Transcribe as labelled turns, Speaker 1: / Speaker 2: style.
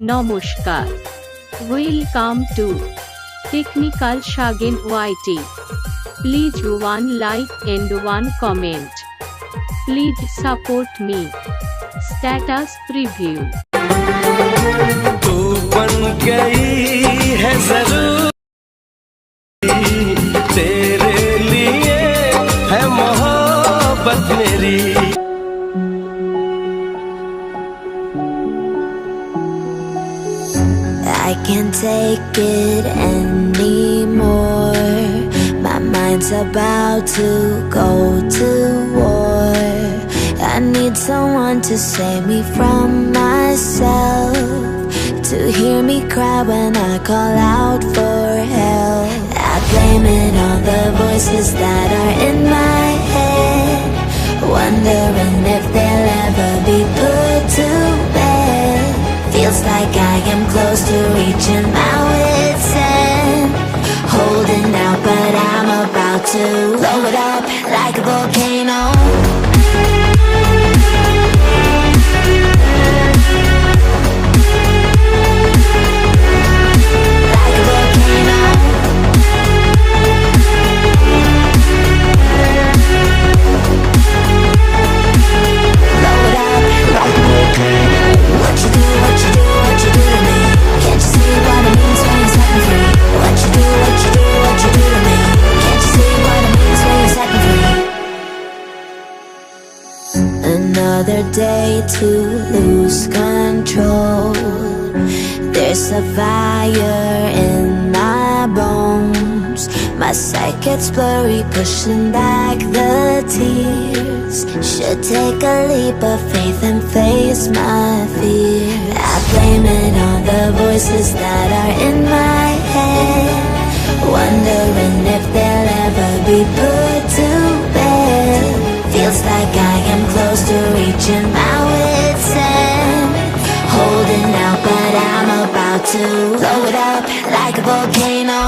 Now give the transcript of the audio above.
Speaker 1: Namaskar. Welcome to Technical Shagen YT. Please one like and one comment. Please support me. Status preview.
Speaker 2: तू बन गई है जरूरी, तेरे लिए है मोहब्बत मेरी।
Speaker 3: I can't take it anymore. My mind's about to go to war. I need someone to save me from myself, to hear me cry when I call out for help. I blame it on the voices that are in my head, wondering if they'll ever be put to bed. Feels like I am close to reaching my wit's end, holding out but I'm about to blow it up like a volcano. Like a volcano. Blow it up like a volcano. What you do, what you do, what you do to me? Can't you see what it means when you set me free? What you do, what you do, what you do to me? Can't you see what it means when you set me free? Another day to lose control. There's a fire in my bones. My sight gets blurry, pushing back the tears. Should take a leap of faith and face my fear. I blame it on the voices that are in my head, wondering if they'll ever be put to bed. Feels like I am close to reaching my wit's end, holding out but I'm about to blow it up like a volcano.